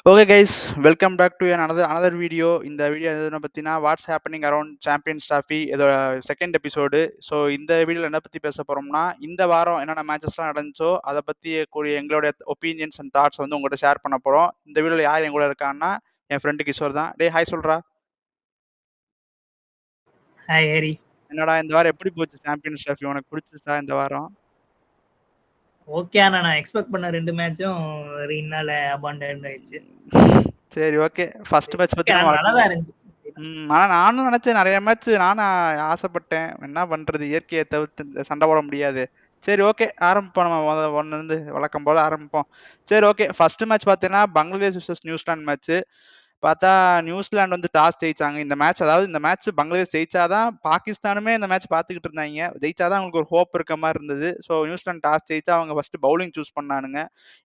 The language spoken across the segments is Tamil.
Okay guys, welcome back to another video. இந்த வீடியோ எதுனா பத்தினா what's happening around Champions Trophy இதோட செகண்ட் எபிசோடு. ஸோ இந்த வீடியோவில் என்ன பற்றி பேச போகிறோம்னா, இந்த வாரம் என்னென்ன மேட்சஸ்லாம் நடந்துச்சோ அதை பற்றி கூடிய எங்களுடைய ஒப்பீனியன்ஸ் அண்ட் தாட்ஸ் வந்து உங்கள்கிட்ட ஷேர் பண்ண போகிறோம். இந்த வீடியோவில் யார் என் கூட இருக்கான்னா என் ஃப்ரெண்டு கிஷோர் தான். டே ஹாய் சொல்கிறா. ஹாய் ஹரி. என்னடா இந்த வாரம் எப்படி போச்சு சாம்பியன்ஸ் ட்ராஃபி? உனக்கு பிடிச்சிச்சா இந்த வாரம்? ஓகே, ஆனா நான் எக்ஸ்பெக்ட் பண்ண ரெண்டு மேட்சும் ரீனால அபாண்டன் ஆயிடுச்சு. சரி ஓகே, ஃபர்ஸ்ட் மேட்ச் பத்தி நல்லா தான் இருந்துச்சு. ஆனா நானும் நினைச்சேன் நிறைய மேட்ச் நானும் ஆசைப்பட்டேன். என்ன பண்றது, இயற்கையை தவிர்த்து சண்டை போட முடியாது. சரி ஓகே ஆரம்பிப்போம். நம்ம ஒன்னு இருந்து வழக்கம் போல ஆரம்பிப்போம். சரி ஓகே, ஃபர்ஸ்ட் மேட்ச் பார்த்தீங்கன்னா பங்களாதேஷ் vs நியூசிலாந்து மேட்ச். பார்த்தா நியூசிலாந்து வந்து டாஸ் ஜெயிச்சாங்க இந்த மேட்ச். அதாவது இந்த மேட்ச் பங்களாதேஷ் ஜெயிச்சாதான் பாகிஸ்தானுமே இந்த மேட்ச் பார்த்துக்கிட்டு இருந்தாங்க. ஜெயிச்சாதான் அவங்களுக்கு ஒரு ஹோப் இருக்க மாதிரி இருந்தது. ஸோ நியூசிலாந்து டாஸ் ஜெயிச்சா அவங்க ஃபர்ஸ்ட் பவுலிங் சூஸ் பண்ணானுங்க.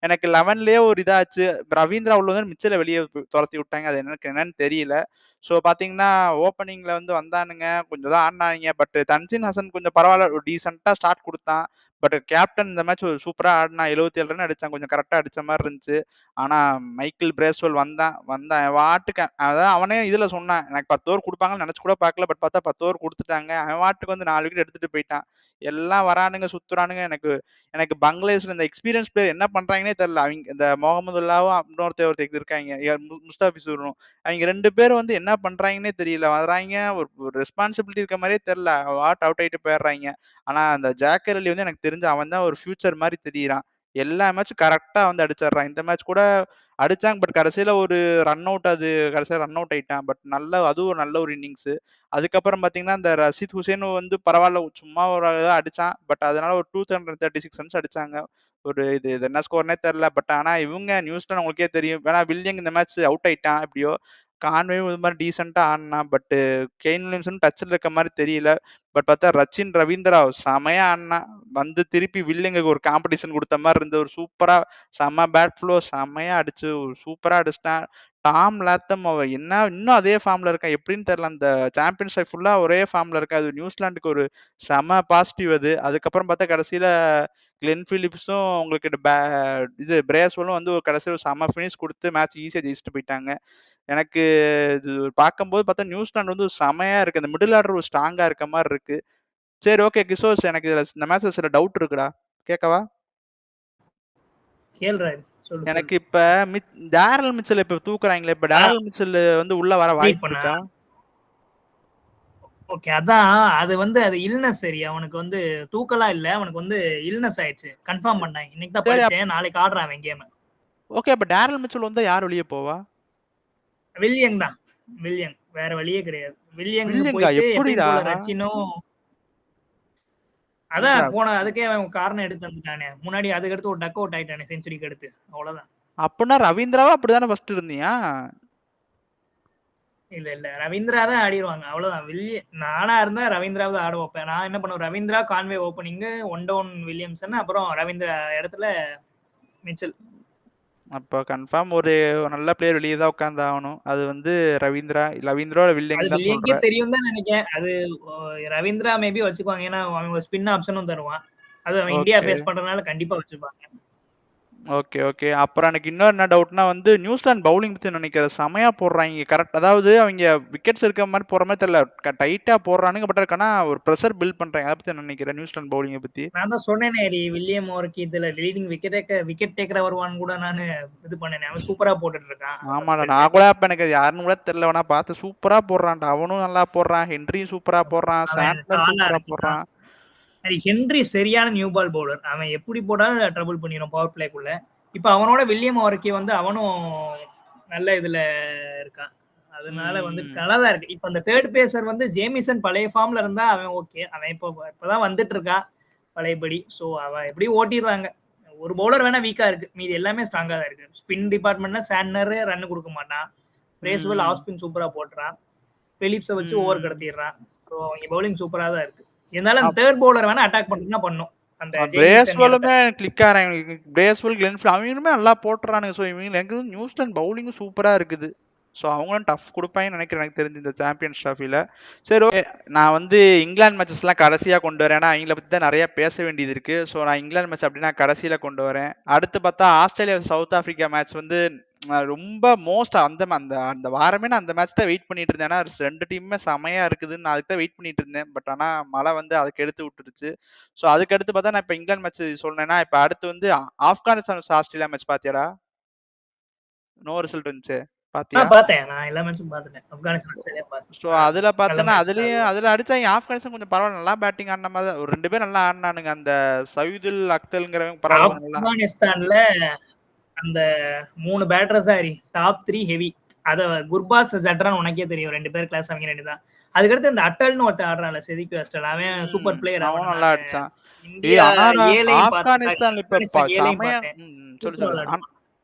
எனக்கு 11லயே ஒரு இதாச்சு. ரவீந்திரா உள்ள வந்து மிச்சல வெளியே துரத்தி விட்டாங்க. அது என்னன்னு தெரியல. ஸோ பார்த்தீங்கன்னா ஓப்பனிங்ல வந்து வந்தானுங்க, கொஞ்சம் தான் ஆடினாங்க. பட் தன்சின் ஹசன் கொஞ்சம் பரவாயில்ல, ஒரு டீசெண்டாக ஸ்டார்ட் கொடுத்தான். பட் கேப்டன் இந்த மேட்ச் சூப்பராக ஆடினா, 77 ரன் அடிச்சான். கொஞ்சம் கரெக்டாக அடிச்ச மாதிரி இருந்துச்சு. ஆனா மைக்கேல் பிரேஸ்வெல் வந்தான் வாட்டுக்கு. அதாவது அவனே இதுல சொன்னான், எனக்கு 10 ஓவர் கொடுப்பாங்கன்னு நினைச்சு கூட பார்க்கல. பட் பார்த்தா 10 ஓவர் கொடுத்துட்டாங்க. அவன் வாட்டுக்கு வந்து 4 விக்கெட் எடுத்துட்டு போயிட்டான். எல்லாம் வரானுங்க சுத்துறானுங்க. எனக்கு பங்களாதேஷ்ல இந்த எக்ஸ்பீரியன்ஸ் பிளேயர் என்ன பண்றாங்கன்னே தெரியல. அவங்க இந்த முகமதுல்லாவும் ஒருத்தர் இருக்காங்க, முஸ்தாபிசூரும். அவங்க 2 பேரும் வந்து என்ன பண்றாங்கன்னே தெரியல. வர்றாங்க, ஒரு ரெஸ்பான்சிபிலிட்டி இருக்க மாதிரியே தெரியல. அவுட் ஆயிட்டு போயிடுறாங்க. ஆனா அந்த ஜாக்கர் அலி வந்து எனக்கு தெரிஞ்சு அவன் தான் ஒரு ஃபியூச்சர் மாதிரி தெரியுறான். எல்லா மேட்சும் கரெக்டா வந்து அடிச்சிடுறான். இந்த மேட்ச் கூட அடிச்சாங்க. பட் கடைசியில ஒரு ரன் அவுட், அது கடைசியில ரன் அவுட் ஆயிட்டான். பட் அதுவும் ஒரு நல்ல ஒரு இன்னிங்ஸ். அதுக்கப்புறம் பாத்தீங்கன்னா இந்த ரஷீத் ஹுசேன் வந்து பரவாயில்ல, சும்மா ஒரு அடிச்சான். பட் அதனால ஒரு 236 ரன்ஸ் அடிச்சாங்க. ஒரு இது என்ன ஸ்கோர்னே தெரியல. பட் ஆனா இவங்க நியூசிலாந்து உங்களுக்கே தெரியும். வேணா வில்லியங் இந்த மேட்ச் அவுட் ஆயிட்டான் எப்படியோ. கான்வே இது மாதிரி டீசெண்டா ஆடினா. பட் கெயின் வில்லியம்சன் டச்சில் இருக்க மாதிரி தெரியல. பட் பார்த்தா ரச்சின் ரவீந்திரா செமையா ஆடினா. வந்து திருப்பி வில்லியங்குக்கு ஒரு காம்படிஷன் கொடுத்த மாதிரி இருந்து ஒரு சூப்பரா செம்ம பேட் ஃப்ளோ செம்மையா அடிச்சு சூப்பரா அடிச்சிட்டான். டாம் லாத்தம் அவ என்ன இன்னும் அதே ஃபார்ம்ல இருக்கான், எப்படின்னு தெரியல. அந்த சாம்பியன்ஷிப் ஃபுல்லா ஒரே ஃபார்ம்ல இருக்கா. அது நியூசிலாந்துக்கு ஒரு செம பாசிட்டிவ் அது. அதுக்கப்புறம் பார்த்தா கடைசியில கிளென் பிலிப்ஸும் உங்களுக்கு இது பிரேஸ்வெல்லும் வந்து ஒரு கடைசியில் ஒரு செம ஃபினிஷ் கொடுத்து மேட்ச் ஈஸியாக ஜெயிச்சுட்டு போயிட்டாங்க. எனக்கு இது பார்க்கும்போது பார்த்தா நியூசிலாந்து வந்து செமையா இருக்கு. அந்த மிடில் ஆர்டர் ஒரு ஸ்ட்ராங்கா இருக்க மாதிரி இருக்கு. சரி ஓகே கிஷோர், எனக்கு இந்த மேட்ச்ல சில டவுட் இருக்குடா, கேட்கவா? எனக்கு இப்ப டேரல் மிச்சல் இப்ப தூக்குறாங்களே, இப்ப டேரல் மிச்சல் வந்து உள்ள வர வாய்ப்பு இருக்கா? ஓகே, அதான் அது வந்து அது இல்னஸ் சரி. அவனுக்கு வந்து தூக்கலாம் இல்ல, அவனுக்கு வந்து இல்னஸ் ஆயிடுச்சு. கன்ஃபார்ம் பண்ணாங்க. இன்னைக்கு தான் படிச்சேன். நாளைக்கு ஆடுறான் அவன் கேம். ஓகே, அப்ப டேரல் மிச்சல் வந்து யார் வெளியே போவா? வில்லியங் தான். வில்லியங், வேற வழியே கிடையாது. வில்லியங் போயிட்டு எப்படிடா ரச்சினும் அதான் போன அதுக்கே அவன் காரணம் எடுத்து வந்துட்டானே. முன்னாடி அதுக்கு அடுத்து ஒரு டக் அவுட் ஆயிட்டானே செஞ்சுரிக்கு அடுத்து. அவ்வளவுதான். அப்படின்னா ரவீந்திராவா அப்படிதானே ஃபர்ஸ்ட் இருந்தியா? இல்ல ரவீந்திரா தான் ஆடிடுவாங்க, அவ்வளவுதான். நானா இருந்தா ரவீந்திராவது ஆட வைப்பேன். நான் என்ன பண்ணுவேன், Ravindra Conway opening, one down Williamson, அப்புறம் ரவீந்திரா இடத்துல மிச்சல். அப்ப கன்ஃபார்ம் ஒரு நல்ல பிளேயர் வெளியே தான் உட்கார்ந்து ஆகணும். அது வந்து ரவீந்திரா வில்லியங் தான் சொல்றேன். தெரியும் தான் நினைக்கிறேன். அது ரவீந்திரா மேபி வச்சுக்குவாங்க. ஏன்னா அவங்க ஸ்பின் ஆப்ஷனும் தருவான். அது அவன் இந்தியா ஃபேஸ் பண்றதுனால கண்டிப்பா வச்சுப்பாங்க. Okay okay. அப்புறம் எனக்கு இன்னொரு என்ன டவுட்னா வந்து நியூசிலாந்து பவுலிங் பத்தி நினைக்கிற செமையா போடுறாங்க. கரெக்ட், அதாவது அவங்க விக்கெட்ஸ் இருக்க மாதிரி போற மாதிரி தெரியல, டைட்டா போடுறானுங்க. பட் இருக்கா ஒரு ப்ரெஷர் பில்ட் பண்றாங்க. அதை பத்தி நினைக்கிறேன் நியூசிலாந்து பவுலிங்கை பத்தி. நான் தான் சொன்னேனே, வில்லியம் ஓவருக்கு இதுல லீடிங் விக்கெட் டேக்கர் வருவான்னு கூட நான் இது பண்ணேன். அவன் சூப்பரா போட்டுட்டு இருக்கான். ஆமாடா, நான் கூட அப்ப எனக்கு யாருன்னு கூட தெரியல, வேணா பார்த்து சூப்பரா போடுறான்டா. அவனும் நல்லா போடுறான், ஹென்ரியும் சூப்பரா போடுறான், சாண்ட்லர் சூப்பரா போடுறான். ஹென்றி சரியான நியூ பால் பவுலர். அவன் எப்படி போட்டாலும் ட்ரபிள் பண்ணிடும் பவர் பிளேக்குள்ள. இப்ப அவனோட வில்லியம் ஓவருக்கு வந்து அவனும் நல்ல இதுல இருக்கான். அதனால வந்து நல்லாதான் இருக்கு. இப்ப அந்த தேர்ட் பேசர் வந்து ஜேமிசன் பழைய ஃபார்ம்ல இருந்தா அவன் ஓகே. அவன் இப்பதான் வந்துட்டு இருக்கான் பழையபடி. சோ அவன் எப்படி ஓட்டிடுறாங்க. ஒரு பவுலர் வேணா வீக்கா இருக்கு, மீதி எல்லாமே ஸ்ட்ராங்கா தான் இருக்கு. ஸ்பின் டிபார்ட்மெண்ட்ல சாண்டர் ரன் கொடுக்க மாட்டான். பிரேஸ்வெல் ஆஃப் ஸ்பின் சூப்பரா போட்டுறான். பிலிப்ஸை வச்சு ஓவர் கடத்திடுறான். ஸோ அவங்க பவுலிங் சூப்பரா தான் இருக்கு. இருந்தாலும் அந்த தேர்ட் பவுலர் வேணா அட்டாக் பண்ணா பண்ணும். அந்த பிரேஸ்வெல்லுமே கிளிக் ஆறாங்க. பிரேஸ்வெல், கிளென் அவங்களுமே நல்லா போட்டுறானுங்க. ஸோ இவங்க எனக்கு நியூசிலாந்து பவுலிங்கும் சூப்பரா இருக்குது. ஸோ அவங்களும் டஃப் கொடுப்பாங்கன்னு நினைக்கிறேன் எனக்கு தெரிஞ்சு இந்த சாம்பியன்ஸ் ட்ராஃபியில். சரி ஓகே, நான் வந்து இங்கிலாந்து மேட்சஸ்லாம் கடைசியாக கொண்டு வரேன். ஏன்னா அவங்கள பற்றி தான் நிறைய பேச வேண்டியது இருக்குது. ஸோ நான் இங்கிலாந்து மேட்ச் அப்படின்னா கடைசியில் கொண்டு வரேன். அடுத்து பார்த்தா ஆஸ்திரேலியா சவுத் ஆஃப்ரிக்கா மேட்ச் வந்து ரொம்ப மோஸ்ட் அந்த அந்த அந்த வாரமே நான் அந்த மேட்ச் தான் வெயிட் பண்ணிட்டு இருந்தேன். ஏன்னா 2 டீமுமே செமையா இருக்குதுன்னு நான் அதுக்கு தான் வெயிட் பண்ணிட்டு இருந்தேன். பட் ஆனா மழை வந்து அதுக்கு எடுத்து விட்டுருச்சு. ஸோ அதுக்கு அடுத்து பார்த்தா நான் இப்ப இங்கிலாந்து மேட்ச் சொன்னேன்னா, இப்ப அடுத்து வந்து ஆப்கானிஸ்தான் vs ஆஸ்திரேலியா மேட்ச் பாத்தியாடா? நோ ரிசல்ட் வந்துச்சு. பாத்தியா? பார்த்தேன். நான் எல்லா மேட்சும் பார்த்துட்டேன். ஆப்கானிஸ்தான் ஆஸ்திரேலியா பார்த்தேன். ஸோ அதுல நல்ல பார்த்தேன்னா, மேட்ச் அது. அதுல அடிச்சாங்க ஆப்கானிஸ்தான் கொஞ்சம் பரவாயில்ல. நல்லா பேட்டிங் ஆடுன மாரி தான். ஒரு 2 பேர் நல்லா ஆடுனானுங்க. அந்த சைதுல் அக்தல்ங்கிறவங்க பரவாயில்ல நல்லா. ஆப்கானிஸ்தான்ல அந்த 3 பேட்டர்ஸ் தான் டாப் 3 ஹெவி. அத குர்பாஸ் ஜட்ரான் உனக்கே தெரியும். 2 பேர் கிளாஸ் அவங்க 2 தான். அதுக்கடுத்து இந்த அட்டல்னு ஒருத்தன் ஆடுறான்ல செதிக் வெஸ்டல். அவன் சூப்பர் பிளேயர். அவன் நல்லா அடிச்சான். இந்தியா ஆனா ஏலையும் ஆப்கானிஸ்தான் இப்ப ஏலையும் செமையா பார்த்தேன். சொல்லு சொல்லு.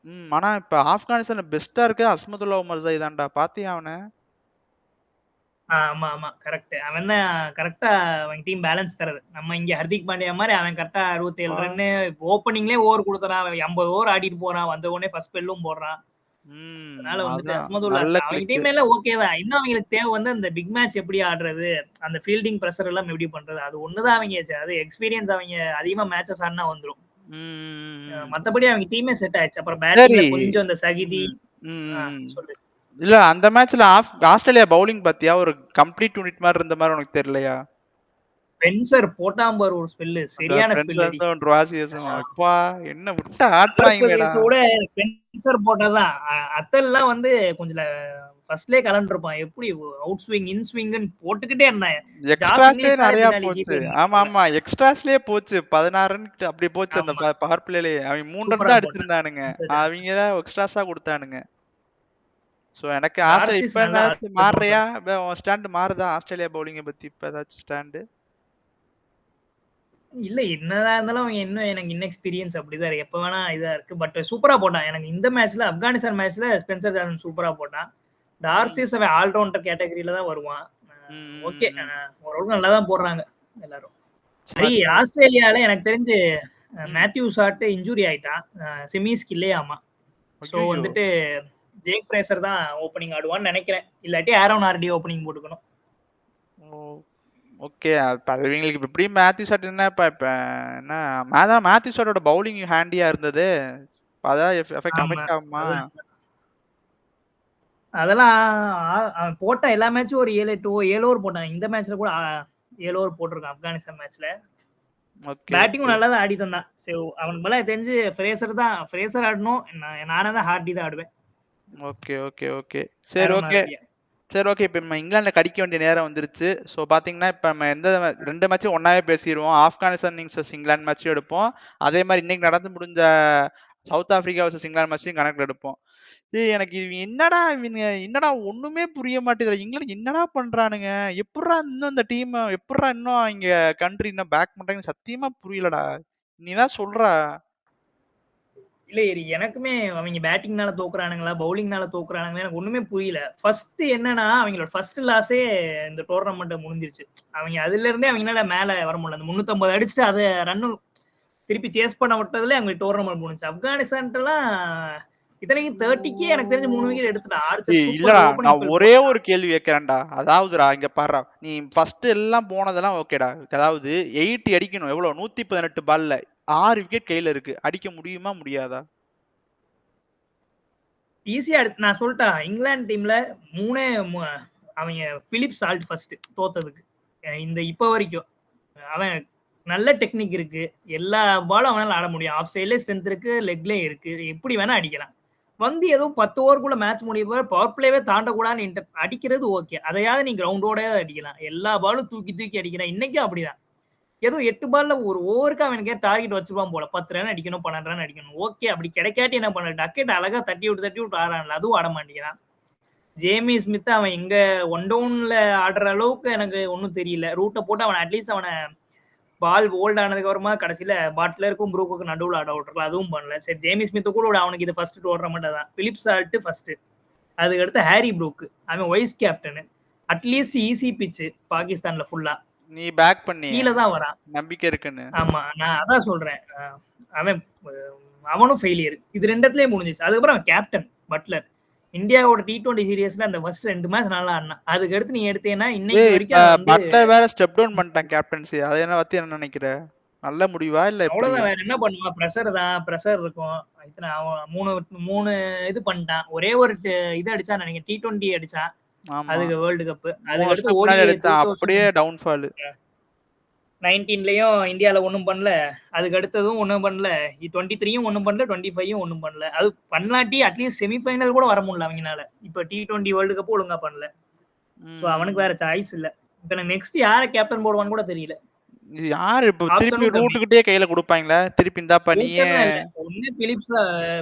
ஆனா இப்ப ஆப்கானிஸ்தான் பெஸ்டா இருக்கு அஸ்மதுல்லா உமர் தான்டா. பாத்தியா அவன? ஆமா ஆமா கரெக்ட். அவன் தான் கரெக்டா அவன் டீம் பேலன்ஸ் தரது. நம்ம இங்க ஹர்திக் பாண்டியா மாதிரி அவன் கரெக்டா 67 ரன்னு ஓப்பனிங்லேயே ஓவர் கொடுத்துறான். 50 ஓவர் ஆடிட்டு போறான். வந்த உடனே ஃபர்ஸ்ட் பெல்லும் போடுறான். அதனால வந்துட்டு அஸ்மதுல்லா அவங்க டீம் எல்லாம் ஓகே தான். இன்னும் அவங்களுக்கு தேவை வந்து அந்த பிக் மேட்ச் எப்படி ஆடுறது, அந்த ஃபீல்டிங் ப்ரெஷர் எல்லாம் எப்படி பண்றது, அது ஒண்ணுதான் அவங்க அது எக்ஸ்பீரியன்ஸ். அவங்க அதிகமா மேட்சஸ் ஆடினா வந்துரும். மத்தபடி அவங்க டீமே செட் ஆயிடுச்சு. அப்புறம் பேட்டிங்ல கொஞ்சம் அந்த சகிதி சொல்லு. இல்ல அந்த மேட்ச்ல ஆஸ்திரேலியா பவுலிங் பாத்தியா? ஒரு கம்ப்ளீட் யூனிட் மாதிரி இருந்த மாதிரி உனக்கு தெரியலையா? ஸ்பென்சர் போட்டாம்பர் ஒரு ஸ்பெல்லு, சரியான ஸ்பெல். அப்பா என்ன விட்டு ஆட்றாங்கடா. ஸ்பென்சர் போட்டதான். அத்தல்லாம் வந்து கொஞ்சம் ஃபர்ஸ்ட்லயே கலண்டிருப்பான். எப்படி அவுட் ஸ்விங் இன் ஸ்விங்னு போட்டுக்கிட்டே இருந்தான். எக்ஸ்ட்ராஸ்லயே நிறைய போச்சு. ஆமா ஆமா எக்ஸ்ட்ராஸ்லயே போச்சு. 16 ரன் அப்படி போச்சு அந்த பவர் பிளேலயே. அவங்க 3 ரன் தான் அடிச்சிருந்தானுங்க. அவங்க தான் எக்ஸ்ட்ராஸா கொடுத்தானுங்க. சோ எனக்கு ஆஸ்திரேலியா இப்ப ஏதாச்சும் மாறுறியா? ஸ்டாண்ட் மாறுதா ஆஸ்திரேலியா பவுலிங்க பத்தி இப்ப ஏதாச்சும் ஸ்டாண்ட்? இல்ல என்னதான் இருந்தாலும் அவங்க இன்னும் எனக்கு இன்எக்ஸ்பீரியன்ஸ் அப்படிதான் இருக்கு. எப்ப வேணா இதா இருக்கு. பட் சூப்பரா போட்டான். எனக்கு இந்த மேட்ச்ல ஆப்கானிஸ்தான் மேட்ச்ல ஸ்பென்சர் ஜான்சன் சூப்பரா போட்டான். டார்சிஸ் அவன் ஆல்ரவுண்டர் கேட்டகரியில தான் வருவான். ஓகே ஓரளவுக்கு நல்லா தான் போடுறாங்க எல்லாரும். சரி ஆஸ்திரேலியால எனக்கு தெரிஞ்சு மேத்யூ ஷாட் இன்ஜுரி ஆயிட்டான். செமிஸ்க்கு இல்லையாமா. சோ வந்துட்டு ஜேக் ஃப்ரேசர் தான் ஓப்பனிங் ஆடுவான்னு நினைக்கிறேன். இல்லாட்டி ஆரோன் ஆர்டி ஓப்பனிங் போட்டுக்கணும். ஓகே இவங்களுக்கு இப்படி மேத்யூ ஷாட் என்ன இப்ப என்ன மேத்யூ ஷாட்டோட பவுலிங் ஹேண்டியா இருந்தது. அதான் எஃபெக்ட் ஆகுமா? அதெல்லாம் போட்ட எல்லா மேட்சும் ஒரு 7 ஓவர் போட்டான். இந்த மேட்ச்ல கூட 7 ஓவர் போட்டிருக்கான் ஆப்கானிஸ்தான் மேட்ச்ல. பேட்டிங்கும் நல்லா தான் ஆடி தந்தான். அவனுக்கு மேல தெரிஞ்சு ஃப்ரேசர் ஆடணும். நானே தான் ஹார்டி தான் ஆடுவேன். ஓகே ஓகே ஓகே சரி ஓகே சரி ஓகே. இப்போ நம்ம இங்கிலாந்துல கடிக்க வேண்டிய நேரம் வந்துருச்சு. ஸோ பார்த்தீங்கன்னா இப்போ நம்ம எந்த 2 மேட்சும் ஒன்னாவே பேசிடுவோம். ஆப்கானிஸ்தான் இன்னிங்ஸ் இங்கிலாந்து மேட்சும் எடுப்போம். அதே மாதிரி இன்னைக்கு நடந்து முடிஞ்ச சவுத் ஆப்பிரிக்கா வர்சஸ் இங்கிலாந்து மேட்சையும் கணக்கில் எடுப்போம். எனக்கு என்னடா ஒண்ணுமே புரிய மாட்டேங்குது. இங்கிலாந்து என்னடா பண்றானுங்க? எப்படா இன்னும் இந்த டீம் எப்படா இன்னும் இங்க கண்ட்ரி இன்னும் பேக் பண்றாங்கன்னு சத்தியமா புரியலடா. நீதான் சொல்றா. இல்ல எனக்குமே அவங்க பேட்டிங்னால தோக்குறானுங்களா பவுலிங்னால தோக்குறானுங்களா எனக்கு ஒண்ணுமே புரியல. ஃபர்ஸ்ட் என்னன்னா அவங்களோட ஃபர்ஸ்ட் லாஸே இந்த டோர்னமெண்ட் முடிஞ்சிருச்சு. அவங்க அதுல இருந்தே அவங்களால மேல வர முடியல. அந்த 350 அடிச்சுட்டு அதை ரன்னு திருப்பி சேஸ் பண்ண விட்டதுல அவங்களுக்கு டோர்னமெண்ட் முடிஞ்சு. ஆப்கானிஸ்தான்லாம் இத்தனைக்கு 30க்கே எனக்கு தெரிஞ்சு 3 விக்கெட் எடுத்துட்டான். இல்லடா நான் ஒரே ஒரு கேள்வி கேட்கிறேன்டா. அதாவதுடா இங்க பாரு, நீ ஃபர்ஸ்ட் எல்லாம் போனதெல்லாம் ஓகேடா. அதாவது 80 அடிக்கணும். எவ்வளவு 118 பால்ல 6 விக்கெட் கையில இருக்கு. அடிக்க முடியுமா முடியாதா? ஈஸியா நான் சொல்லிட்டேன். இங்கிலாந்து டீம்ல 3 அவங்க பிலிப் சால்ட் ஃபர்ஸ்ட் தோத்ததுக்கு இந்த இப்ப வரைக்கும் அவன் நல்ல டெக்னிக் இருக்கு. எல்லா பாலும் அவனால ஆட முடியும். ஆஃப் சைட்லயே ஸ்ட்ரென்த் இருக்கு, லெக்லயே இருக்கு. எப்படி வேணா அடிக்கலாம். வந்து ஏதோ 10 ஓவருக்குள்ள மேட்ச் முடிய பவர் பிளேவே தாண்டக்கூடாதுன்னு அடிக்கிறது ஓகே. அதையாவது நீ கிரவுண்டோட அடிக்கலாம். எல்லா பாலும் தூக்கி தூக்கி அடிக்கலாம். இன்னைக்கும் அப்படிதான். ஏதோ 8 பால்ல ஒரு ஓவருக்கு அவனுக்கே டார்கெட் வச்சிருப்பான் போல. 10 ரன் அடிக்கணும், 12 ரன் அடிக்கணும். ஓகே அப்படி கிடைக்காட்டி என்ன பண்ண டக்கெட் அழகா தட்டி விட்டு ஆடுறான்ல, அதுவும் ஆட மாட்டேங்கிறான். ஜேமி ஸ்மித் அவன் எங்க ஒன் டவுன்ல ஆடுற அளவுக்கு எனக்கு ஒன்றும் தெரியல. ரூட்டை போட்டு அவன் அட்லீஸ்ட் அவனை பால் ஓல்ட் ஆனதுக்கு அப்புறமா கடைசியில பாட்லருக்கும் ப்ரூக்குக்கும் நடுவில் ஆட விட்டுருக்கலாம். அதுவும் பண்ணல. சரி ஜேமி ஸ்மித் கூட அவனுக்கு இது ஃபர்ஸ்ட் டோர்னமெண்ட் தான். பிலிப் சால்ட் ஃபர்ஸ்ட், அதுக்கு அடுத்து ஹாரி ப்ரூக், அவன் வைஸ் கேப்டன். அட்லீஸ்ட் ஈஸி பிச்சு பாகிஸ்தான்ல ஃபுல்லா நீ பேக் பண்ணி கீழே தான் வரான். நம்பிக்கை இருக்குன்னு. ஆமா நான் அதான் சொல்றேன். அவனும் ஃபெயிலியர். இது ரெண்டத்துலயே முடிஞ்சிச்சு. அதுக்கப்புறம் அவன் கேப்டன் பட்லர். இந்தியாவோட T20 சீரிஸ்ல அந்த ஃபர்ஸ்ட் 2 மேட்ச் நல்லா ஆடினான். அதுக்கு அடுத்து நீ எடுத்தேன்னா இன்னைக்கு வரைக்கும் பட்லர் வேற ஸ்டெப் டவுன் பண்ணிட்டான் கேப்டன்சி. அதை என்ன பத்தி என்ன நினைக்கிற? நல்ல முடிவா இல்ல எப்படி? அவ்வளவுதான், வேற என்ன பண்ணுவான்? பிரஷர் தான், பிரஷர் இருக்கும். இத்தனை அவன் 3 இது பண்ணிட்டான். ஒரே ஒரு இது அடிச்சான்னு நினைக்கிறேன். T20 அடிச்சான். ஆமா. அதுக்கு வேர்ல்டு கப். 3 அதுக்கு அடுத்து வருஷத்துக்கு முன்னாடி ODI அடிச்சான். அப்படியே டவுன்ஃபால். 19லயும் இந்தியால ஒண்ணும் பண்ணல. அதுக்கு அடுத்ததும் ஒண்ணும் பண்ணல. 23யும் ஒண்ணும் பண்ணல, 25யும் ஒண்ணும் பண்ணல. அது பண்ணலாட்டி அட்லீஸ்ட் செமிஃபைனல் கூட வர முடியல அவங்கனால. இப்ப T20 வேர்ல்டு கப் ஒழுங்கா பண்ணல. சோ அவனுக்கு வேற சாய்ஸ் இல்ல. இப்ப நெக்ஸ்ட் யார கேப்டன் போடுவான்னு கூட தெரியல. யாரு இப்ப திருப்பி ரூட்டுக்கிட்டே கையில கொடுப்பாங்களா? திருப்பி இந்தாப்பா நீயே. ஒண்ணு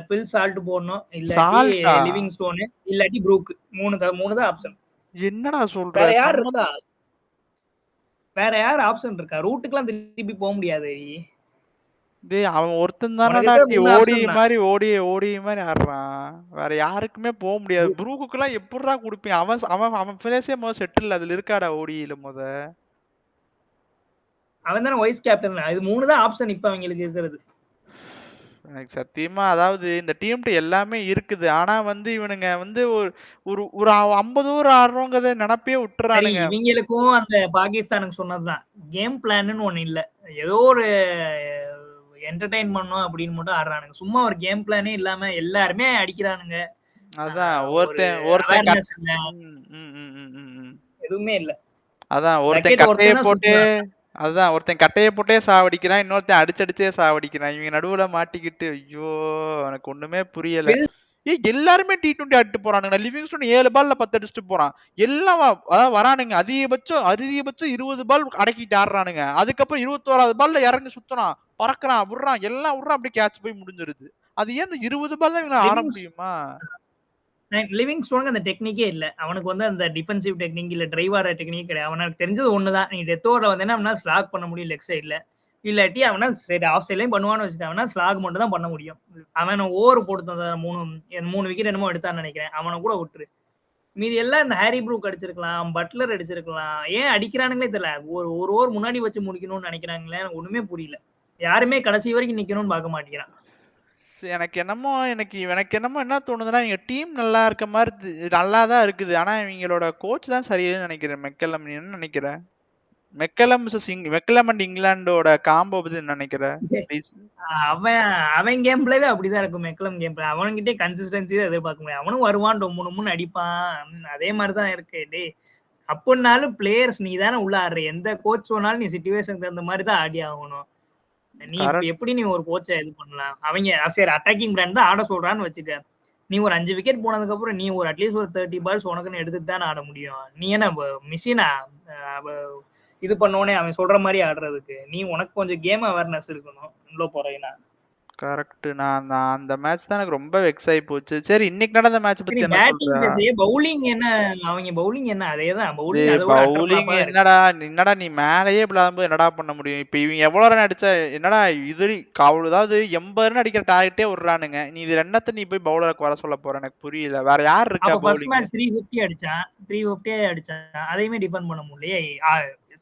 பில் சால்ட் போடணும், இல்லாட்டி லிவிங் ஸ்டோன், இல்லாட்டி ப்ரூக். மூணு தான் ஆப்ஷன். என்னடா சொல்ற? வேற யார் இருக்கா? வேற யார் ஆப்ஷன் இருக்கா? ரூட்டுக்குலாம் திருப்பி போக முடியாது. டேய் அவன் ஒருத்தன் தானடா ஓடி மாதிரி ஆடுறான். வேற யாருக்குமே போக முடியாது. ப்ரூக்குலாம் எப்படிடா குடுப்பீங்க? அவன் பிளேஸே முதல்ல செட்டில் அதுல இருக்காடா ஓடியில முத. அவன் தானே வைஸ் கேப்டன். இது 3 தான் ஆப்ஷன் இப்ப அவங்களுக்கு இருக்கிறது. எனக்கு சத்தியமா அதாவது இந்த டீம்ட்ட எல்லாமே இருக்குது. ஆனா வந்து இவனுங்க வந்து ஒரு 50 ஓவர் ஆடுறோங்கறத நினைப்பே விட்டுறானுங்க. இவங்களுக்கும் அந்த பாகிஸ்தானுக்கு சொன்னதுதான். கேம் பிளான்னு ஒண்ணு இல்ல. ஏதோ ஒரு என்டர்டெயின் பண்ணணும் அப்படின்னு மட்டும் ஆடுறானுங்க. சும்மா ஒரு கேம் பிளானே இல்லாம எல்லாருமே அடிக்கிறானுங்க. அதான் ஒருத்தன் எதுவுமே இல்ல. அதான் ஒருத்தன் கட்டைய போட்டே சாவடிக்கிறான், இன்னொருத்தன் அடிச்சடிச்சே சாவடிக்கிறான். இவங்க நடுவுல மாட்டிக்கிட்டு ஐயோ எனக்கு ஒண்ணுமே புரியல. எல்லாருமே T20 ஆடிட்டு போறானுங்க. லிவிங்ஸ்டோன் 7 பால்ல 10 அடிச்சுட்டு போறான். எல்லாம் அதாவது வரானுங்க. அதிகபட்சம் 20 பால் அடக்கிட்டு ஆடுறானுங்க. அதுக்கப்புறம் 21வது பால்ல இறங்கி சுத்துறான், பறக்குறான், விடுறான், எல்லாம் விடுறான், அப்படியே கேட்ச் போய் முடிஞ்சிருது. அது ஏன் 20 பால் தான் இவங்க ஆட முடியுமா? லிவிங் ஸ்டோனுக்கு அந்த டெக்னிக்கே இல்ல. அவனுக்கு வந்து அந்த டிஃபென்சிவ் டெக்னிக் இல்ல, டிரைவர் டெக்னிக் கிடையாது. அவனுக்கு தெரிஞ்சது ஒண்ணுதான். நீ டெத் ஓவர்ல வந்தேன்னா அவனால ஸ்லாக் பண்ண முடியும் லெக் சைட்ல. இல்லாட்டி அவனா சரி ஆஃப் சைட்லயும் பண்ணுவான்னு வச்சுட்டு அவனா ஸ்லாக் மட்டும் தான் பண்ண முடியும். அவன் ஓவர் போட்டு 3 விக்கெட் என்னமோ எடுத்தான்னு நினைக்கிறேன். அவனை கூட விட்டுரு. மீதி எல்லாம் இந்த ஹாரி ப்ரூக் அடிச்சிருக்கலாம், பட்லர் அடிச்சிருக்கலாம். ஏன் அடிக்கிறானுங்களே தெரியல. ஒரு ஓவர் முன்னாடி வச்சு முடிக்கணும்னு நினைக்கிறாங்களே, எனக்கு ஒண்ணுமே புரியல. யாருமே கடைசி வரைக்கும் நிக்கணும்னு பார்க்க மாட்டேங்கிறான். எனக்கு என்னமோ என்ன தோணுதுன்னா, இவங்க டீம் நல்லா இருக்க மாதிரி நல்லாதான் இருக்குது. ஆனா இவங்களோட கோச் தான் சரியில்லைன்னு நினைக்கிறேன். மெக்கலம் என்ன நினைக்கிற? மெக்கலம் அண்ட் இங்கிலாண்டோட காம்போ பத்தி நினைக்கிற? அவன் கேம் பிளேவே அப்படிதான் இருக்கும். மெக்கலம் கேம் பிளே அவன்கிட்டே கன்சிஸ்டன்சி தான் எதிர்பார்க்க முடியும். அவனும் வருவான், 3 அடிப்பான். அதே மாதிரிதான் இருக்கு. டே அப்படின்னாலும் பிளேயர்ஸ் நீ தானே உள்ள ஆடுற. எந்த கோச் சொன்னாலும் நீ சிச்சுவேஷன் தகுந்த மாதிரி தான் ஆடி ஆகணும். நீ எப்படி நீ ஒரு கோச்சை இது பண்ணலாம்? அவங்க சரி அட்டாக்கிங் பிராண்ட் தான் ஆட சொல்றான்னு வச்சுக்க. நீ ஒரு 5 விக்கெட் போனதுக்கு அப்புறம் நீ ஒரு அட்லீஸ்ட் ஒரு 30 பால்ஸ் உனக்குன்னு எடுத்துட்டு தானே ஆட முடியும். நீ என்ன மிஷினா இது பண்ணோடனே அவன் சொல்ற மாதிரி ஆடுறதுக்கு? நீ உனக்கு கொஞ்சம் கேம் அவேர்னஸ் இருக்கணும் உள்ள போறீங்கன்னா. கரெக்ட். நான் அந்த மேட்ச் தான் எனக்கு ரொம்ப வெக்ஸ் ஆயி போச்சு. சரி இன்னைக்கு நடந்த மேட்ச் பத்தி என்ன சொல்ற? பவுலிங் என்ன? அவங்க பவுலிங் என்ன? அதேதான் பவுலிங். என்னடா நீ மேலேயே போய் என்னடா பண்ண முடியும்? இப்ப இவங்க எவ்வளவு ரன் அடிச்சா என்னடா இது? அதாவது 80 ரன் அடிக்கிற டார்கெட்டே விடுறானுங்க. நீ இது ரெண்டத்தை நீ போய் பவுலரை குறை சொல்ல போற? எனக்கு புரியல. வேற யார் இருக்கா? ஃபர்ஸ்ட் மேட்ச் 350 அடிச்சான், 350 அடிச்சான். அதையுமே டிஃபெண்ட் பண்ண முடியலையே.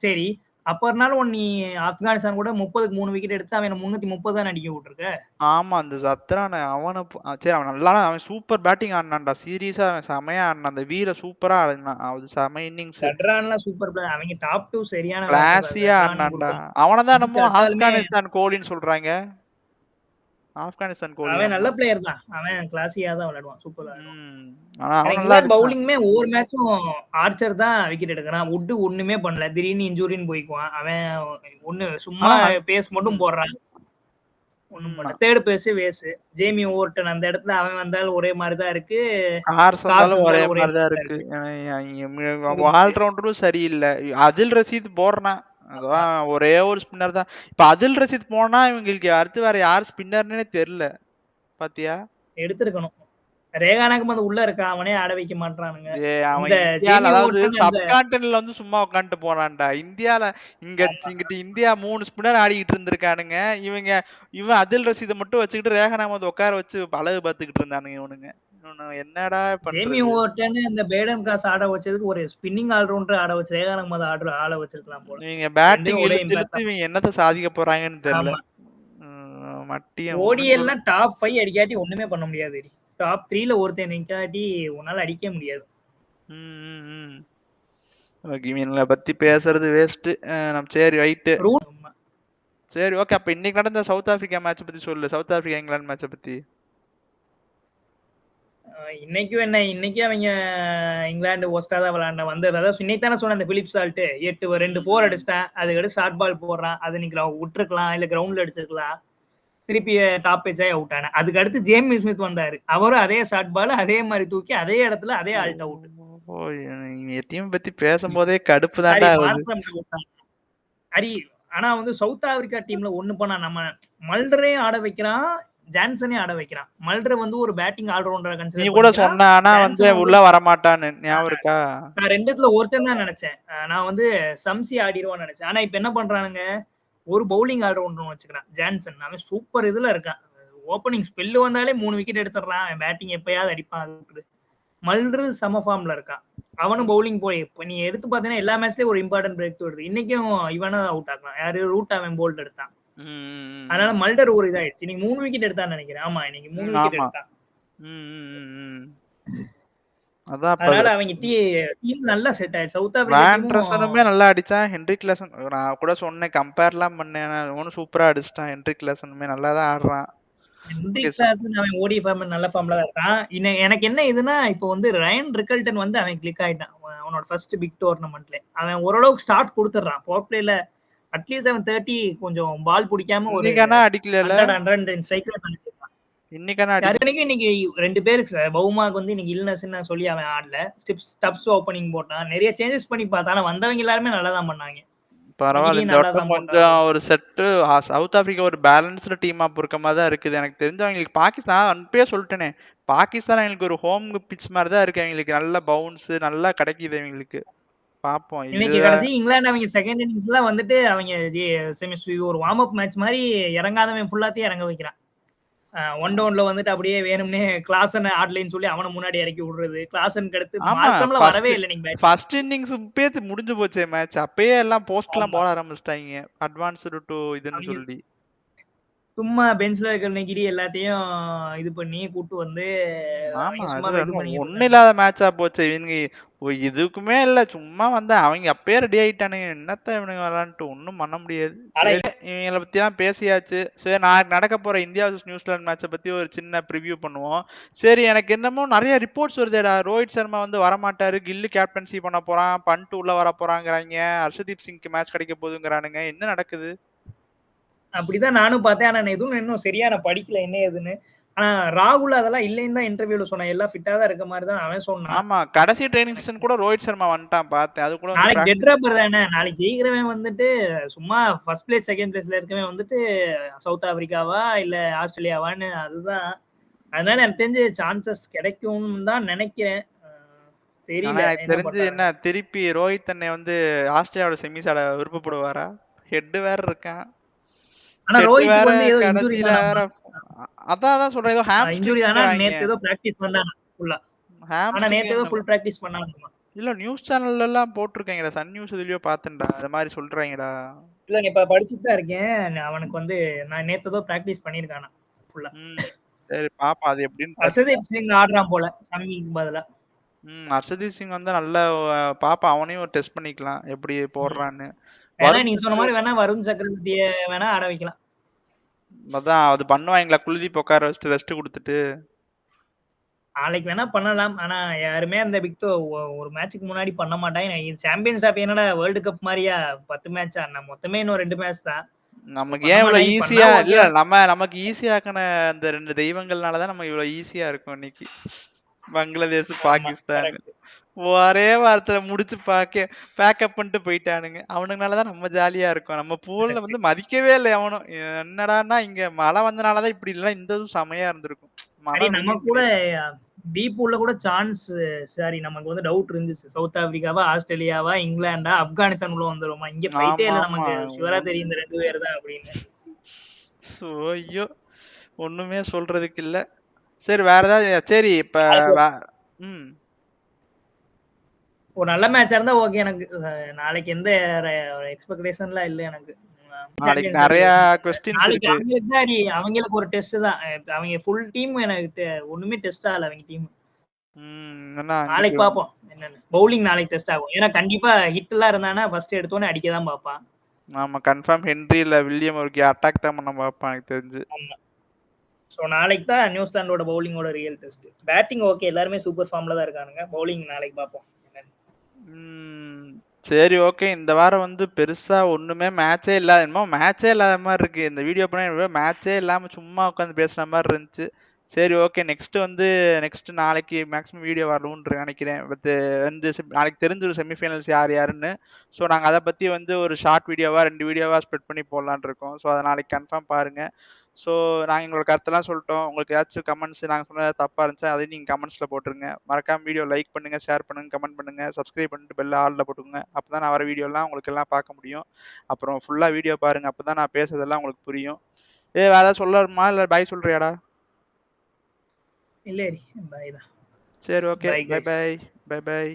சரி அப்ப இருந்தாலும் நீ ஆப்கானிஸ்தான் கூட 30க்கு 3 விக்கெட் எடுத்து அவன் 330 தான் அடிக்க விட்டுருக்க. ஆமா அந்த சத்ரான அவனை சரி அவன் நல்லா அவன் சூப்பர் பேட்டிங் ஆடினான்டா. சீரியஸா அவன் செமையா ஆடினான். அந்த வீர சூப்பரா ஆடினான். அது செம இன்னிங்ஸ். சத்ரான்லாம் சூப்பர் பிளேயர். அவங்க டாப் 2 சரியான கிளாஸியா ஆடினான்டா. அவனதான் என்னமோ ஆப்கானிஸ்தான் கோலின்னு சொல்றாங்க. ஆப்கானிஸ்தான் கோலி அவன் நல்ல பிளேயர் தான். அவன் கிளாஸியா தான் விளையாடுவான். சூப்பரா. ஆனா அவன் நல்லா பவுலிங்மே ஒவ்வொரு மேட்சும் ஆர்ச்சர் தான் விக்கெட் எடுக்கிறான். வுட் ஒண்ணுமே பண்ணல. திடீர்னு இன்ஜூரின்னு போய்க்குவான். அவன் சும்மா பேஸ் மட்டும் போடுறான். ஒண்ணும் பண்ணல. Third pace waste. Jamie Overton அந்த இடத்துல அவன் வந்தாலும் ஒரே மாதிரி தான் இருக்கு. ஒரே மாதிரி தான் இருக்கு. ஆல்ரவுண்டரும் சரியில்லை. அதில் ரசீத் போடுறான். அதான் ஒரே ஒரு ஸ்பின்னர் தான். இப்ப அதில் ரசீத் போனா இவங்களுக்கு அடுத்து வேற யார் ஸ்பின்னர்னே தெரியல. பாத்தியா? எடுத்திருக்கணும். ரேகானாக்கு வந்து உள்ள இருக்கா. அவனே ஆட வைக்க மாட்டானுங்க. அதாவது சப்கான்டினென்ட்ல வந்து சும்மா உட்காந்துட்டு போறான்டா. இங்கிட்ட இந்தியா 3 ஸ்பின்னர் ஆடிக்கிட்டு இருந்திருக்கானுங்க. இவன் அதில் ரசீதை மட்டும் வச்சுக்கிட்டு ரேகானா வந்து உட்கார வச்சு அழகு பார்த்துக்கிட்டு இருந்தானுங்க இவனுங்க. என்னடா ஜேமி ஓவர்டன் இந்த பேடன் கிராஸ் ஆட வச்சதுக்கு ஒரு ஸ்பின்னிங் ஆல்ரவுண்டர் ஆட வச்சு ரேகானா மத ஆட வச்சிருக்கலாம் போல. நீங்க பேட்டிங் இழுத்து இவங்க என்னத்த சாதிக்க போறாங்கன்னு தெரியல. மட்டியம் ஓடிஎல்லாம் டாப் 5 அடிக்காட்டி ஒண்ணுமே பண்ண முடியாது. டாப் 3ல ஒருத்தன் நிக்காட்டி உன்னால அடிக்க முடியாது. இவங்கள பத்தி பேசுறது வேஸ்ட். நம்ம சரி ரைட். சரி ஓகே. அப்ப இன்னைக்கு நடந்த சவுத் ஆப்பிரிக்கா மேட்ச் பத்தி சொல்லு. சவுத் ஆப்பிரிக்கா இங்கிலாந்து மேட்ச பத்தி. இன்னைக்கும் என்ன இன்னைக்கு அவங்க இங்கிலாந்து ஒஸ்டா தான் விளையாண்ட வந்து அதாவது இன்னைக்கு தானே சொன்ன அந்த பிலிப் சால்ட் 2 4 அடிச்சிட்டேன். அதுக்கடுத்து ஷார்ட் பால் போடுறான். அது நீங்க விட்டுருக்கலாம் இல்ல கிரவுண்ட்ல அடிச்சிருக்கலாம். திருப்பி டாப் பேஜ் ஆகி அவுட் ஆனேன். அதுக்கு அடுத்து ஜேம்ஸ் ஸ்மித் வந்தாரு. அவரும் அதே ஷார்ட் பால் அதே மாதிரி தூக்கி அதே இடத்துல அதே ஆல்ட் அவுட். நீங்க டீம் பத்தி பேசும்போதே கடுப்பு தான்டா ஆகுது. ஹரி ஆனா வந்து சவுத் ஆப்பிரிக்கா டீம்ல ஒண்ணு பண்ணா நம்ம மல்டரே ஆட வைக்கிறான், ஜான்சனே ஆட வைக்கிறான். மல்டர் வந்து ஒரு பேட்டிங் ஆல்ரவுண்டரா நீ கன்சிடர் கூட பண்ணிக்கிறான். சொன்ன, ஆனா வந்து ஜான்சன் உள்ள வர மாட்டான்னு ஞாபகம் இருக்கா? நான் ரெண்டுத்துல ஒருத்தன் தான் நினைச்சேன். நான் வந்து சம்சி ஆடிடுவான்னு நினைச்சேன். ஆனா இப்ப என்ன பண்றானுங்க, ஒரு பவுலிங் ஆல்ரவுண்டர் வச்சுக்கிறான் ஜான்சன். அவன் சூப்பர் இதுல இருக்கான். ஓப்பனிங் ஸ்பெல் வந்தாலே 3 விக்கெட் எடுத்துறான். அவன் பேட்டிங் எப்பயாவது அடிப்பான். மல்டர் சம ஃபார்ம்ல இருக்கான். அவனும் பவுலிங் போய் இப்ப நீ எடுத்து பாத்தீங்கன்னா எல்லா மேட்ச்லயும் ஒரு இம்பார்ட்டன்ட் பிரேக் வருது. இன்னைக்கும் இவனை அவுட் ஆக்கலாம். யாரு ரூட் அவன் போல்ட் எடுத்தான். அதனால மல்டர் ஒரு இதாயிடுச்சு. நீங்க 3 விக்கெட் எடுத்தான்னு நினைக்கிறேன். ஆமா இன்னைக்கு 3 விக்கெட் எடுத்தான். அதனால அவங்க டீம் நல்லா செட் ஆயிடுச்சு. சவுத் ஆப்பிரிக்கா டீமுமே நல்லா அடிச்சான். ஹென்ரிக் லாசன் நான் கூட சொன்னேன், கம்பேர்லாம் பண்ணேன். அவனும் சூப்பரா அடிச்சிட்டான். ஹென்ரிக் லாசனுமே நல்லா தான் ஆடுறான். ஹென்ரிக் லாசன் அவன் ஓடி ஃபார்ம் நல்ல ஃபார்ம்ல தான் இருக்கான். எனக்கு என்ன இதுனா இப்போ வந்து ரயன் ரிக்கல்டன் வந்து அவன் கிளிக் ஆயிட்டான். அவனோட ஃபர்ஸ்ட் பிக் டோர்னமெண்ட்ல அவன் ஓரளவுக்கு ஸ்டார்ட் கொடுத்துறான். பவர் பிளேல அட்லீஸ்ட் அவன் 30 கொஞ்சம் பால் பிடிக்காம ஒரு அடிக்கல 100 ஸ்ட்ரைக்ல பண்ணிருக்கான். இன்னைக்கு 2 பேருக்கு பவுமாக்கு வந்து இன்னைக்கு இல்லனஸ்ன்னு சொல்லி அவன் ஆடல. ஸ்டப்ஸ் ஓப்பனிங் போட்டான். நிறைய சேஞ்சஸ் பண்ணி பார்த்தான். ஆனா வந்தவங்க எல்லாருமே நல்லா தான் பண்ணாங்க. பரவாயில்ல. இந்த வட்டம் கொஞ்சம் ஒரு செட்டு சவுத் ஆப்பிரிக்கா ஒரு பேலன்ஸ்டு டீமா இருக்க மாதிரி தான் இருக்குது. எனக்கு தெரிஞ்சவங்களுக்கு பாகிஸ்தான் அன்பே சொல்லிட்டேனே, பாகிஸ்தான் எங்களுக்கு ஒரு ஹோம் பிச் மாதிரி தான் இருக்கு. எங்களுக்கு நல்ல பவுன்ஸ் நல்லா கிடைக்குது எங்களுக்கு. பாப்போம். இன்னைக்கு கடைசி இங்கிலாந்து அவங்க செகண்ட் இன்னிங்ஸ்ல வந்துட்டு அவங்க ஒரு வார்ம் அப் மேட்ச் மாதிரி இறங்காதவன் ஃபுல்லாத்தையும் இறங்க வைக்கிறான். ஒன் டவுன்ல வந்துட்டு அப்படியே வேணும்னே கிளாசன் ஆடலைன்னு சொல்லி அவனை முன்னாடி இறக்கி விடுறது. கிளாசனுக்கு அடுத்து மார்க்கம்ல வரவே இல்லை. நீங்க ஃபர்ஸ்ட் இன்னிங்ஸ் இப்பயே முடிஞ்சு போச்சே மேட்ச். அப்பயே எல்லாம் போஸ்ட் எல்லாம் போட ஆரம்பிச்சிட்டாங்க. அட்வான்ஸ்டு டு இதுன்னு சொல்லி சும்மா பெஞ்ச்ல இருக்கிற நெகிரி எல்லாத்தையும் இது பண்ணி கூட்டு வந்து ஒண்ணு இல்லாத மேட்சா போச்சு. இவங்க இதுக்குமே இல்ல, சும்மா வந்து அவங்க அப்பயே ரெடி ஆயிட்டானுங்க. என்னத்த இவனுங்க விளாண்டுட்டு ஒன்னும் பண்ண முடியாது. இவங்களை பத்தி எல்லாம் பேசியாச்சு. சரி, நான் நடக்க போற இந்தியா vs நியூசிலாந்து மேட்சை பத்தி ஒரு சின்ன ப்ரிவியூ பண்ணுவோம். சரி, எனக்கு என்னமோ நிறைய ரிப்போர்ட்ஸ் வருதுடா. ரோஹித் சர்மா வந்து வரமாட்டாரு, கில்லு கேப்டன்சி பண்ண போறான், பண்ட் உள்ள வர போறாங்கிறாங்க, ஹர்ஷதீப் சிங்க்கு மேட்ச் கிடைக்க போகுதுங்கிறானுங்க. என்ன நடக்குது? அப்படிதான் நானும் பார்த்தேன். ஆனா எதுவும் இன்னும் சரியா நான் படிக்கல என்ன ஏதுன்னு. ஆனா ராகுல் அதெல்லாம் இல்லைன்னு தான் இன்டர்வியூல சொன்னான். எல்லாம் ஃபிட்டா தான் இருக்க மாதிரி தான் அவன் சொன்னான். ஆமா, கடைசி ட்ரைனிங் செஷன் கூட ரோஹித் சர்மா வந்துட்டான் பார்த்தேன். அது கூட நாளைக்கு டெட் ரப்பர் தானே. நாளைக்கு ஜெயிக்கிறவன் வந்துட்டு சும்மா ஃபர்ஸ்ட் பிளேஸ் செகண்ட் பிளேஸ்ல இருக்கவன் வந்துட்டு சவுத் ஆப்பிரிக்காவா இல்ல ஆஸ்திரேலியாவான்னு அதுதான். அதனால எனக்கு தெரிஞ்சு சான்சஸ் கிடைக்கும்னு தான் நினைக்கிறேன். தெரியல. எனக்கு தெரிஞ்சு என்ன திருப்பி ரோஹித் அண்ணே வந்து ஆஸ்திரேலியாவோட செமிஸ் ஆட விருப்பப்படுவாரா? ஹெட் வேற இருக்கான். ஆனா ரோஹித் வந்து ஏதோ கடைசில வேற அதான் சொல்றேன், ஏதோ இன்ஜூரி தானா. நேத்து ஏதோ பிராக்டீஸ் பண்ணானா ஃபுல்லா. ஆனா நேத்து ஏதோ ஃபுல் பிராக்டீஸ் பண்ணானா. இல்ல, நியூஸ் சேனல்ல எல்லாம் போட்டுருக்காங்கடா. Sun news இதுலயோ பாத்தேன்டா. அது மாதிரி சொல்றாங்கடா. இல்ல நீ இப்ப படிச்சிட்டு தான் இருக்கேன். அவனுக்கு வந்து நான் நேத்து ஏதோ பிராக்டீஸ் பண்ணிருக்கானா ஃபுல்லா. சரி பாப்பா, அது எப்படின்னு. ஹர்ஷதீப் சிங் ஆடுறான் போல சமிக்கு பதிலா. ஹர்ஷதீப் சிங் வந்து நல்ல பாப்பா, அவனையும் ஒரு டெஸ்ட் பண்ணிக்கலாம் எப்படி போடுறான்னு. நீ சொன்ன மாதிரி வேணா வருண் சக்கரவர்த்திய வேணா ஆட வைக்கலாம். அதான் அது பண்ணுவாங்களா, குல்தீப் உட்கார வச்சுட்டு ரெஸ்ட் கொடுத்துட்டு. நாளைக்கு வேணா பண்ணலாம். ஆனா யாருமே அந்த பிக் ஒரு மேட்சுக்கு முன்னாடி பண்ண மாட்டாங்க. சாம்பியன்ஸ் ட்ராஃபி என்னடா வேர்ல்டு கப் மாதிரியா 10 மேட்சா? நம்ம மொத்தமே இன்னும் 2 மேட்ச் தான். நமக்கு ஏன் இவ்வளவு ஈஸியா இல்ல, நமக்கு ஈஸியாக்கான அந்த 2 தெய்வங்கள்னாலதான் நம்ம இவ்வளவு ஈஸியா இருக்கும் இன்னைக்கு. பங்களாதேஷ், பாகிஸ்தான் ஒரே வாரத்துல முடிச்சு பேக்கப் பண்ணிட்டு போயிட்டானுங்க. அவனுங்கனாலதான் நம்ம ஜாலியா இருக்கும். நம்ம பூல்ல வந்து மதிக்கவே இல்லை அவனும். என்னடான்னா இங்க மழை வந்தனாலதான் இப்படி இல்ல, இந்த செமையா இருந்திருக்கும். நம்ம கூட பி பூல்ல கூட சான்ஸ் சாரி நமக்கு வந்து டவுட் இருந்துச்சு. சவுத் ஆப்பிரிக்காவா, ஆஸ்திரேலியாவா, இங்கிலாண்டா, ஆப்கானிஸ்தான் உள்ள வந்துருமா? இங்க ஃபைட்டே இல்ல நமக்கு. ஷுவரா தெரியும் இந்த 2 பேர் தான் அப்படின்னு. ஐயோ, ஒண்ணுமே சொல்றதுக்கு இல்ல. சரி, வேற ஏதாவது. சரி, இப்ப ஒரு நல்ல மேட்சா இருந்தா ஓகே எனக்கு. நாளைக்கு எந்த எக்ஸ்பெக்டேஷன்லாம் இல்ல எனக்கு. நாளைக்கு நிறைய क्वेश्चंस இருக்கு. அவங்களுக்கு ஒரு டெஸ்ட் தான். அவங்க ஃபுல் டீம் எனக்கு ஒண்ணுமே டெஸ்ட் ஆகல அவங்க டீம். நாளைக்கு பாப்போம் என்னன்னு. பவுலிங் நாளைக்கு டெஸ்ட் ஆகும். ஏன்னா கண்டிப்பா ஹிட் எல்லாம் இருந்தானா ஃபர்ஸ்ட் எடுத்தோனே அடிக்க தான் பாப்பான். ஆமா கன்ஃபார்ம் ஹென்றி இல்ல வில்லியம் ஒருக்கி அட்டாக் தான் பண்ண பார்ப்பான் எனக்கு தெரிஞ்சு. ஆமா. ஸோ நாளைக்கு தான் நியூசிலாண்டோட பவுலிங்கோட ரியல் டெஸ்ட். பேட்டிங் ஓகே, எல்லாருமே சூப்பர் ஃபார்ம்ல தான் இருக்கானுங்க. பவுலிங் நாளைக்கு பார்ப்போம். சரி ஓகே. இந்த வாரம் வந்து பெருசா ஒண்ணுமே மேட்சே இல்லாத, என்னமோ மேட்சே இல்லாத மாதிரி இருக்கு. இந்த வீடியோ பண்ண மேட்சே இல்லாம சும்மா உட்காந்து பேசுன மாதிரி இருந்துச்சு. சரி ஓகே. நெக்ஸ்ட் நாளைக்கு மேக்ஸிமம் வீடியோ வரணும்னு நினைக்கிறேன். பட் வந்து நாளைக்கு தெரிஞ்சிடும் செமிஃபைனல்ஸ் யார் யாருன்னு. ஸோ நாங்கள் அதை பற்றி வந்து ஒரு ஷார்ட் வீடியோவா 2 வீடியோவா ஸ்ப்ரெட் பண்ணி போடலான்னு இருக்கோம். ஸோ அதை நாளைக்கு கன்ஃபார்ம் பாருங்க. ஸோ நாங்கள் எங்களோட கருத்தெல்லாம் சொல்லிட்டோம். உங்களுக்கு ஏதாச்சும் கமெண்ட்ஸ் நாங்கள் சொன்னது தப்பாக இருந்துச்சா அதையும் நீங்கள் கமெண்ட்ஸில் போட்டுருங்க. மறக்காம வீடியோ லைக் பண்ணுங்கள், ஷேர் பண்ணுங்கள், கமெண்ட் பண்ணுங்கள், சப்ஸ்கிரைப் பண்ணிட்டு பெல்ல ஆளில் போட்டுங்க. அப்போ தான் நான் வர வீடியோலாம் உங்களுக்கு எல்லாம் பார்க்க முடியும். அப்புறம் ஃபுல்லாக வீடியோ பாருங்கள். அப்போ தான் நான் பேசுறதெல்லாம் உங்களுக்கு புரியும். வேறு ஏதாவது சொல்லணுமா இல்லை பாய் சொல்கிறியாடா? இல்லை, பாய் தான். சரி okay. Bye bye. Bye by.